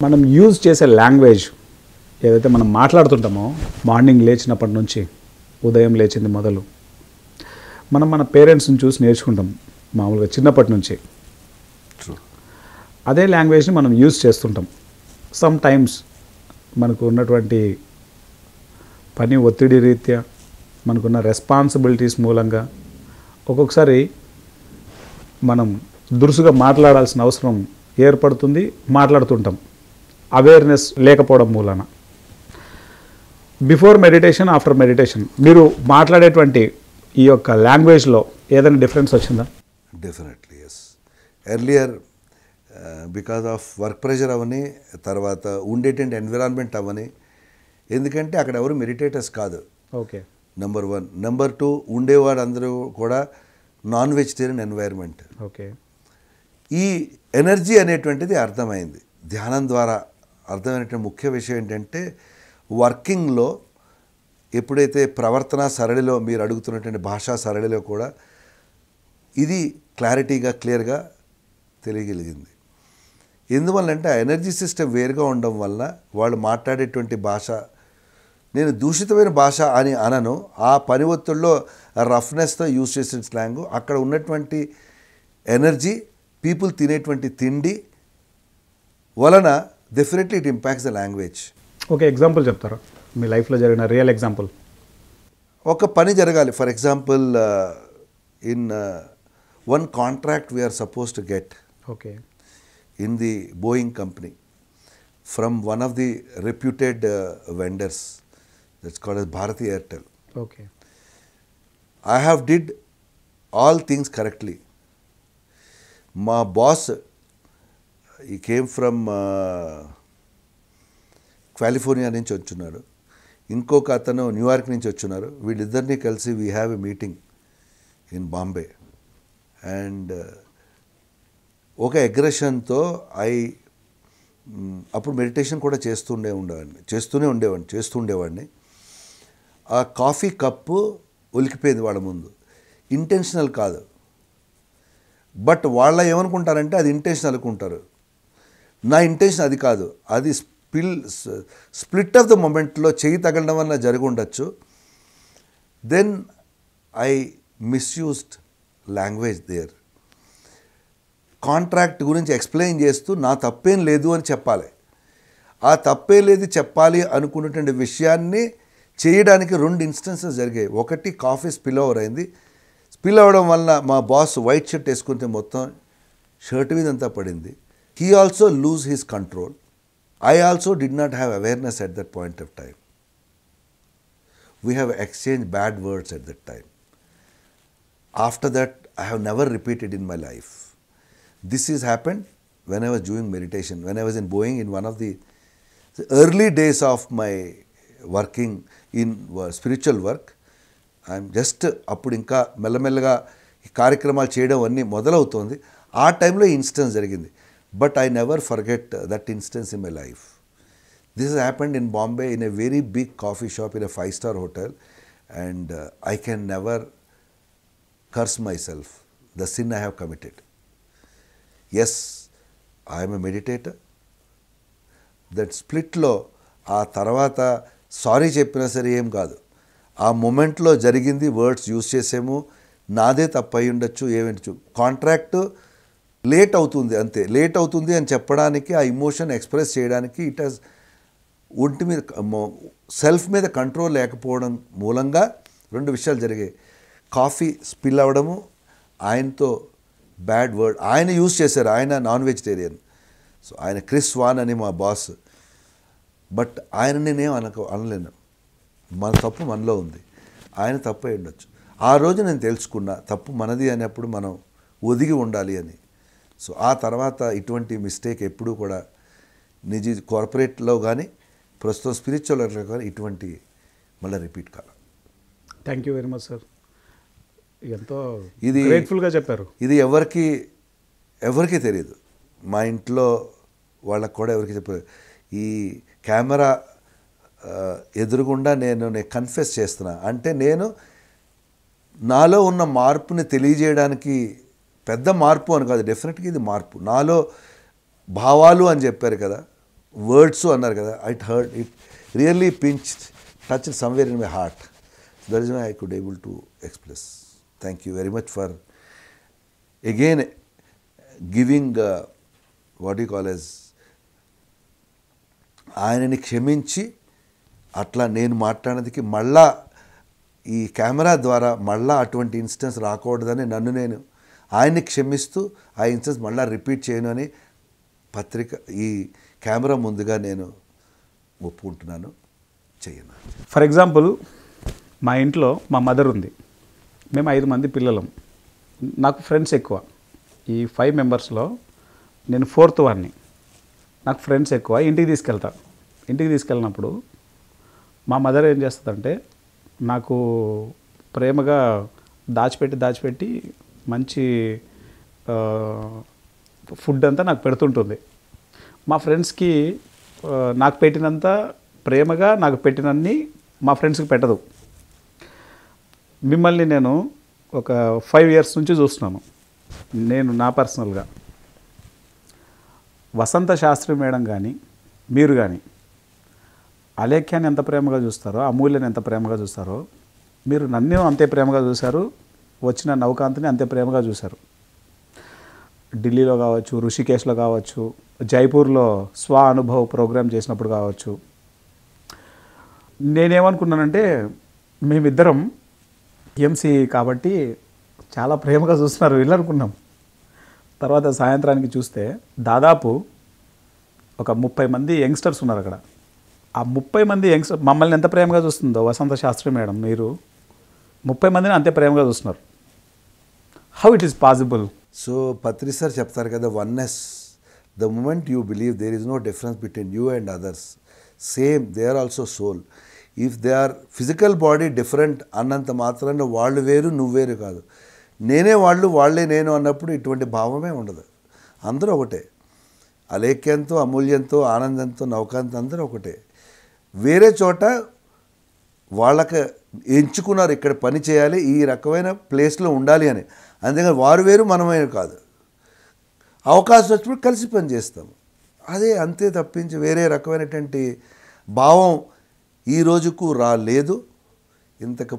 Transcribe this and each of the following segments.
మనం యూజ్ చేసే లాంగ్వేజ్ ఏదైతే మనం మాట్లాడుతుంటామో మార్నింగ్ లేచినప్పటి నుంచి ఉదయం లేచింది మొదలు మనం మన పేరెంట్స్ని చూసి నేర్చుకుంటాం మామూలుగా చిన్నప్పటి నుంచి. అదే లాంగ్వేజ్ని మనం యూజ్ చేస్తుంటాం. సమ్ టైమ్స్ మనకు ఉన్నటువంటి పని ఒత్తిడి రీత్యా మనకున్న రెస్పాన్సిబిలిటీస్ మూలంగా ఒక్కొక్కసారి మనం దురుసుగా మాట్లాడాల్సిన అవసరం ఏర్పడుతుంది, మాట్లాడుతుంటాం అవేర్నెస్ లేకపోవడం మూలన. బిఫోర్ మెడిటేషన్, ఆఫ్టర్ మెడిటేషన్ మీరు మాట్లాడేటువంటి ఈ యొక్క లాంగ్వేజ్లో ఏదైనా డిఫరెన్స్ వచ్చిందా? Definitely yes. Earlier because of work pressure అవని, తర్వాత ఉండేటువంటి ఎన్విరాన్మెంట్ అవని, ఎందుకంటే అక్కడ ఎవరు మెడిటేటర్స్ కాదు. Okay, number 1. నెంబర్ 2, ఉండేవాడు అందరూ కూడా నాన్ వెజిటేరియన్ ఎన్వైర్న్మెంట్. ఓకే, ఈ ఎనర్జీ అనేటువంటిది అర్థమైంది ధ్యానం ద్వారా. అర్థమైనటువంటి ముఖ్య విషయం ఏంటంటే వర్కింగ్లో ఎప్పుడైతే ప్రవర్తన సరళిలో మీరు అడుగుతున్నటువంటి భాషా సరళిలో కూడా ఇది క్లారిటీగా క్లియర్గా తెలియగలిగింది. ఎందువల్లంటే ఆ ఎనర్జీ సిస్టమ్ వేరుగా ఉండడం వల్ల వాళ్ళు మాట్లాడేటువంటి భాష, నేను దూషితమైన భాష అని అనను, ఆ పని ఒత్తిడిలో రఫ్నెస్తో యూజ్ చేసిన స్లాంగ్, అక్కడ ఉన్నటువంటి ఎనర్జీ, పీపుల్ తినేటువంటి తిండి వలన definitely it impacts the language. Okay, example చెప్తారా మీ లైఫ్లో జరిగిన రియల్ ఎగ్జాంపుల్? ఒక పని జరగాలి. For example in one contract we're suppose to get okay in the Boeing company from one of the reputed vendors, that's called as Bharati Airtel. Okay. I have did all things correctly. My boss, he came from California నుంచి వచ్చున్నారు, ఇంకొక అతను New York నుంచి వచ్చున్నారు. వీళ్ళిద్దరినీ కలిసి we have a meeting in Bombay. And ఒక అగ్రెషన్తో అప్పుడు meditation కూడా చేస్తూనే ఉండేవాడిని. ఆ కాఫీ కప్పు ఒలికిపోయింది వాళ్ళ ముందు. ఇంటెన్షనల్ కాదు, బట్ వాళ్ళ ఏమనుకుంటారంటే అది ఇంటెన్షనల్ అనుకుంటారు. నా ఇంటెన్షన్ అది కాదు, అది స్ప్లిట్ ఆఫ్ ద మొమెంట్లో చెయ్యి తగలడం వల్ల జరిగి ఉండొచ్చు. Then I misused language there. Contract గురించి ఎక్స్ప్లెయిన్ చేస్తూ నా తప్పేం లేదు అని చెప్పాలి. ఆ తప్పే లేదు చెప్పాలి అనుకున్నటువంటి విషయాన్ని చేయడానికి 2 ఇన్స్టెన్సెస్ జరిగాయి. ఒకటి, కాఫీ స్పిల్ ఓవర్ అయింది. స్పిల్ అవ్వడం వల్ల మా బాస్ వైట్ షర్ట్ వేసుకుంటే మొత్తం షర్ట్ మీద అంతా పడింది. He also lose his control. I also did not have awareness at that point of time. We have exchange bad words at that time. After that I have never repeated in my life. This has happened when I was doing meditation, when I was in Boeing in one of the early days of my working in spiritual work. I'm just అప్పుడు ఇంకా మెల్లమెల్లగా ఈ కార్యక్రమాలు చేయడం అన్నీ మొదలవుతోంది. ఆ టైంలో instance జరిగింది. But I never forget that instance in my life. This has happened in Bombay in a very big coffee shop in a 5-star hotel, and I can never curse myself, the sin I have committed. Yes, I'm a meditator. That స్ప్లిట్లో ఆ తర్వాత sorry చెప్పినా సరే ఏం కాదు, ఆ మూమెంట్లో జరిగింది, వర్డ్స్ యూజ్ చేసాము, నాదే తప్పు అయి ఉండొచ్చు, ఏమించు. కాంట్రాక్ట్ లేట్ అవుతుంది అంతే. లేట్ అవుతుంది అని చెప్పడానికి, ఆ ఇమోషన్ ఎక్స్ప్రెస్ చేయడానికి ఇట్ హాజ్ ఒంటి మీద సెల్ఫ్ మీద కంట్రోల్ లేకపోవడం మూలంగా 2 విషయాలు జరిగాయి. కాఫీ స్పిల్ అవ్వడము, ఆయనతో బ్యాడ్ వర్డ్ ఆయన యూజ్ చేశారు. ఆయన నాన్ వెజిటేరియన్, సో ఆయన క్రిస్ వాన్ అని మా బాస్. బట్ ఆయన నేనేం అనలేను, మన తప్పు మనలో ఉంది, ఆయన తప్పు అయి ఉండొచ్చు. ఆ రోజు నేను తెలుసుకున్నా తప్పు మనది అనేప్పుడు మనం ఒదిగి ఉండాలి అని. సో ఆ తర్వాత ఇటువంటి మిస్టేక్ ఎప్పుడూ కూడా కార్పొరేట్లో కానీ ప్రస్తుతం స్పిరిచువల్లో కానీ ఇటువంటి మళ్ళీ రిపీట్ కాదు. Thank you very much sir. ఎంతో గ్రేట్ఫుల్గా చెప్పారు. ఇది ఎవరికి తెలియదు, మా ఇంట్లో వాళ్ళకు కూడా ఎవరికి చెప్పారు. ఈ కెమెరా ఎదురుగుండా నేను కన్ఫెస్ చేస్తున్నా అంటే నేను నాలో ఉన్న మార్పుని తెలియజేయడానికి, పెద్ద మార్పు అని కాదు, డెఫినెట్గా ఇది మార్పు. నాలో భావాలు అని చెప్పారు కదా, వర్డ్స్ అన్నారు కదా, it really touch somewhere in my heart. That is why I could able to express. Thank you very much for again giving what you call yes, ఆయనని క్షమించి అట్లా నేను మాట్లాడినందుకు మళ్ళా ఈ కెమెరా ద్వారా మళ్ళా అటువంటి ఇన్సిడెంట్స్ రాకూడదని నన్ను నేను ఆయన్ని క్షమిస్తూ ఆ ఇన్సిడెంట్స్ మళ్ళీ రిపీట్ చేయను అని ఈ కెమెరా ముందుగా నేను ఒప్పుకుంటున్నాను, చేయను. ఫర్ ఎగ్జాంపుల్ మా ఇంట్లో మా మదర్ ఉంది, మేము 5 మంది పిల్లలం, నాకు ఫ్రెండ్స్ ఎక్కువ. ఈ 5 మెంబర్స్లో నేను 4th వాడిని. నాకు ఫ్రెండ్స్ ఎక్కువ. ఇంటికి తీసుకెళ్ళినప్పుడు మా మదర్ ఏం చేస్తుందంటే నాకు ప్రేమగా దాచిపెట్టి మంచి ఫుడ్ అంతా నాకు పెడుతుంటుంది. మా ఫ్రెండ్స్కి నాకు పెట్టినంత ప్రేమగా నాకు పెట్టినన్ని మా ఫ్రెండ్స్కి పెట్టదు. మిమ్మల్ని నేను ఒక 5 years నుంచి చూస్తున్నాను. నేను నా పర్సనల్గా వసంత శాస్త్రి మేడం కానీ మీరు కానీ అలేఖ్యాన్ని ఎంత ప్రేమగా చూస్తారో, అమూల్యని ఎంత ప్రేమగా చూస్తారో, మీరు నన్ను అంతే ప్రేమగా చూశారు, వచ్చిన నౌకాంత్ని అంతే ప్రేమగా చూశారు. ఢిల్లీలో కావచ్చు, ఋషికేశ్లో కావచ్చు, జైపూర్లో స్వ అనుభవ ప్రోగ్రామ్ చేసినప్పుడు కావచ్చు. నేనేమనుకున్నానంటే మేమిద్దరం PMC కాబట్టి చాలా ప్రేమగా చూస్తున్నారు వీళ్ళు అనుకున్నాం. తర్వాత సాయంత్రానికి చూస్తే దాదాపు ఒక 30 మంది యంగ్స్టర్స్ ఉన్నారు అక్కడ. ఆ 30 మంది యంగ్స్టర్ మమ్మల్ని ఎంత ప్రేమగా చూస్తుందో వసంత శాస్త్రి మేడం, మీరు 30 మందిని అంతే ప్రేమగా చూస్తున్నారు. How it is possible? So Patri sir చెప్తారు కదా, oneness. The moment you believe there is no difference between you and others, same they are also soul. If they are physical body different అన్నంత మాత్రాన వాళ్ళు వేరు నువ్వు వేరు కాదు. నేనే వాళ్ళు, వాళ్ళే నేను అన్నప్పుడు ఇటువంటి భావమే ఉండదు. అందరూ ఒకటే. అలేఖ్యంతో, అమూల్యంతో, ఆనందంతో, నౌకాంతో అందరూ ఒకటే. వేరే చోట వాళ్ళకి ఎంచుకున్నారు ఇక్కడ పని చేయాలి, ఈ రకమైన ప్లేస్లో ఉండాలి అని. అందుకని వారు వేరు మనమేరు కాదు. అవకాశం వచ్చినప్పుడు కలిసి పని చేస్తాము, అదే అంతే తప్పించి వేరే రకమైనటువంటి భావం ఈ రోజుకు రాలేదు, ఇంతకు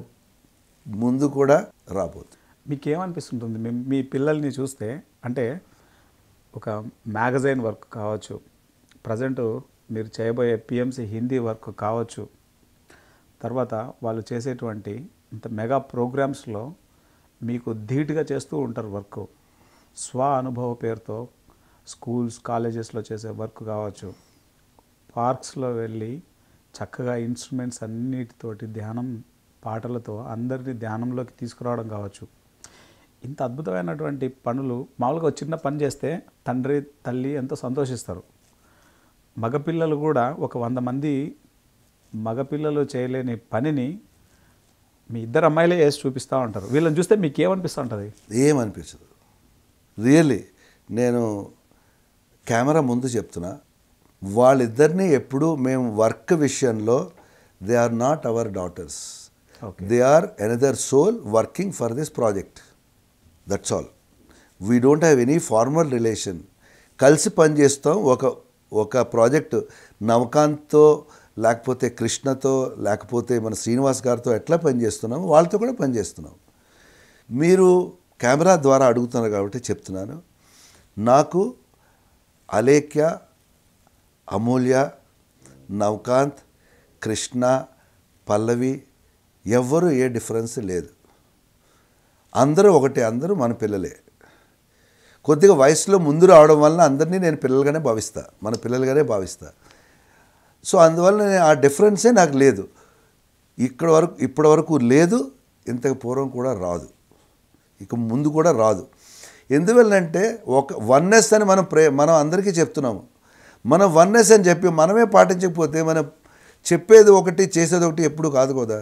ముందు కూడా రాబోతుంది. మీకేమనిపిస్తుంటుంది మీ పిల్లల్ని చూస్తే? అంటే ఒక మ్యాగజైన్ వర్క్ కావచ్చు, ప్రజెంట్ మీరు చేయబోయే PMC హిందీ వర్క్ కావచ్చు, తర్వాత వాళ్ళు చేసేటువంటి ఇంత మెగా ప్రోగ్రామ్స్లో మీకు ధీటుగా చేస్తూ ఉంటారు వర్క్. స్వ అనుభవ పేరుతో స్కూల్స్ కాలేజెస్లో చేసే వర్క్ కావచ్చు, పార్క్స్లో వెళ్ళి చక్కగా ఇన్స్ట్రుమెంట్స్ అన్నిటితోటి ధ్యానం పాటలతో అందరినీ ధ్యానంలోకి తీసుకురావడం కావచ్చు. ఇంత అద్భుతమైనటువంటి పనులు మామూలుగా చిన్న పని చేస్తే తండ్రి తల్లి ఎంతో సంతోషిస్తారు. మగపిల్లలు కూడా ఒక 100 మంది మగపిల్లలు చేయలేని పనిని మీ ఇద్దరు అమ్మాయిలే చేసి చూపిస్తూ ఉంటారు. వీళ్ళని చూస్తే మీకు ఏమనిపిస్తూ ఉంటుంది? ఏమనిపించదు. రియల్లీ నేను కెమెరా ముందు చెప్తున్నా, వాళ్ళిద్దరినీ ఎప్పుడు మేము వర్క్ విషయంలో they are not our daughters, they are another soul working for this project, that's all. We don't have any formal relation. కలిసి పనిచేస్తాం. ఒక ప్రాజెక్టు నవకాంత్తో, లేకపోతే కృష్ణతో, లేకపోతే మన శ్రీనివాస్ గారితో ఎట్లా పనిచేస్తున్నాం, వాళ్ళతో కూడా పనిచేస్తున్నాం. మీరు కెమెరా ద్వారా అడుగుతున్నారు కాబట్టి చెప్తున్నాను, నాకు అలేఖ్య, అమూల్య, నవకాంత్, కృష్ణ, పల్లవి ఎవ్వరూ ఏ డిఫరెన్స్ లేదు. అందరూ ఒకటే, అందరూ మన పిల్లలే. కొద్దిగా వయసులో ముందు రావడం వలన అందరినీ నేను పిల్లలుగానే భావిస్తా, మన పిల్లలుగానే భావిస్తా. సో అందువల్ల ఆ డిఫరెన్సే నాకు లేదు, ఇప్పటి వరకు లేదు, ఇంతకు పూర్వం కూడా రాదు, ఇక ముందు కూడా రాదు. ఎందువల్లంటే ఒక వన్నెస్ అని మనం అందరికీ చెప్తున్నాము. మనం వన్నెస్ అని చెప్పి మనమే పాటించకపోతే మనం చెప్పేది ఒకటి చేసేది ఒకటి ఎప్పుడు కాదు కదా.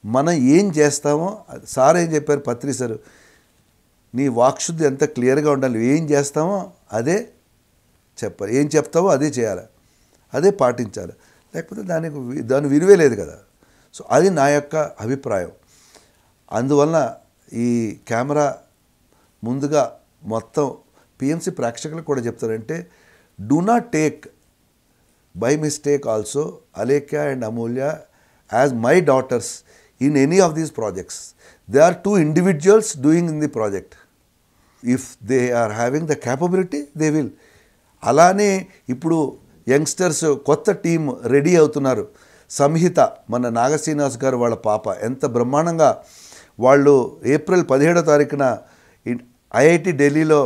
మనం ఏం చేస్తామో, సార్ ఏం చెప్పారు పత్రి సార్, నీ వాక్శుద్ధి ఎంత క్లియర్గా ఉండాలి, ఏం చేస్తామో అదే చెప్పాలి, ఏం చెప్తావో అదే చేయాలి, అదే పాటించాలి, లేకపోతే దాని విలువే లేదు కదా. సో అది నా యొక్క అభిప్రాయం. అందువలన ఈ కెమెరా ముందుగా మొత్తం PMC ప్రేక్షకులకు కూడా చెప్తారంటే, do not take by mistake also Alekya and Amulya as my daughters in any of these projects. They are two individuals doing in the project. If they are having the capability, they will. అలానే ఇప్పుడు youngsters కొత్త team ready అవుతున్నారు. సంహిత మన నాగశ్రీనివాస్ గారు వాళ్ళ పాప ఎంత బ్రహ్మాండంగా వాళ్ళు ఏప్రిల్ 17వ తారీఖున ఐఐటి ఢిల్లీలో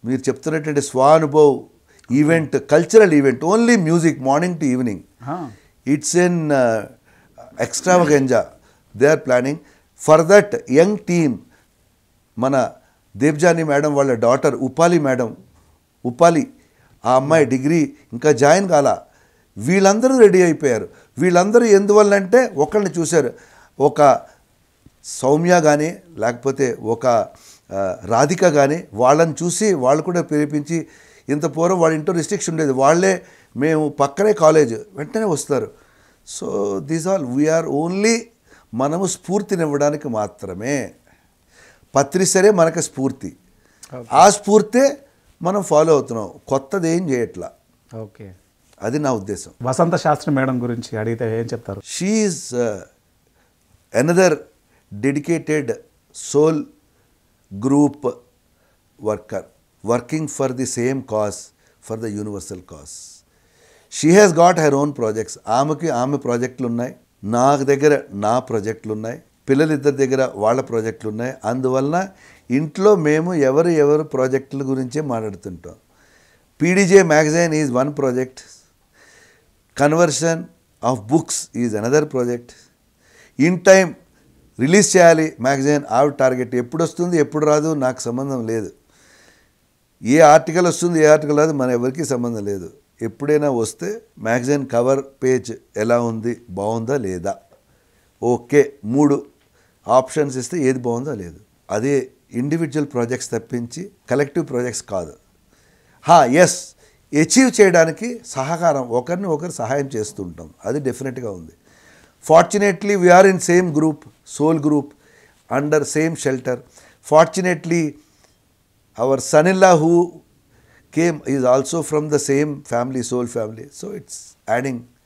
మీరు చెప్తున్నటువంటి Swanubhav event, cultural event, only music morning to evening. It's an extravaganza they are planning. For that young team మన దేవ్జాని మేడం వాళ్ళ డాటర్ ఉపాలి ఆ అమ్మాయి డిగ్రీ ఇంకా జాయిన్ కాల, వీళ్ళందరూ రెడీ అయిపోయారు. వీళ్ళందరూ ఎందువల్లంటే ఒకళ్ళని చూశారు, ఒక సౌమ్య కానీ లేకపోతే ఒక రాధిక కానీ వాళ్ళని చూసి వాళ్ళు కూడా ప్రేరేపించి, ఇంత పూర్వం వాళ్ళ ఇంట్లో రిస్ట్రిక్షన్ ఉండేది, వాళ్ళే మేము పక్కనే కాలేజ్ వెంటనే వస్తారు. So these all we're only మనము స్ఫూర్తినివ్వడానికి మాత్రమే. పత్రిసరే మనకు స్ఫూర్తి, ఆ స్ఫూర్తే మనం ఫాలో అవుతున్నాం, కొత్తది ఏం చేయట్లా. ఓకే, అది నా ఉద్దేశం. వసంత శాస్త్రి మేడం గురించి అడిగితే ఏం చెప్తారు? She is another dedicated soul group worker working for the same cause, for the universal cause. She has got her own projects. ఆమె ప్రాజెక్టులు ఉన్నాయి, నాకు దగ్గర నా ప్రాజెక్టులు ఉన్నాయి, పిల్లలిద్దరి దగ్గర వాళ్ళ ప్రాజెక్టులు ఉన్నాయి. అందువలన ఇంట్లో మేము ఎవరు ప్రాజెక్టుల గురించే మాట్లాడుతుంటాం. PDJ magazine is one project, conversion of books is another project. In time release చేయాలి మ్యాగజైన్, ఆవిడ టార్గెట్. ఎప్పుడు వస్తుంది ఎప్పుడు రాదు నాకు సంబంధం లేదు. ఏ ఆర్టికల్ వస్తుంది ఏ ఆర్టికల్ రాదు మన ఎవరికి సంబంధం లేదు. ఎప్పుడైనా వస్తే మ్యాగజైన్ కవర్ పేజ్ ఎలా ఉంది, బాగుందా లేదా, ఓకే 3 ఆప్షన్స్ ఇస్తే ఏది బాగుందో లేదు. అదే ఇండివిజువల్ ప్రాజెక్ట్స్ తప్పించి కలెక్టివ్ ప్రాజెక్ట్స్ కాదు. ఎస్, అచీవ్ చేయడానికి సహకారం, ఒకరిని ఒకరు సహాయం చేస్తూ ఉంటాం, అది డెఫినెట్గా ఉంది. Fortunately we're in same group, soul group, under same shelter. Fortunately our son-in-law who came is also from the same family, soul family. So it's adding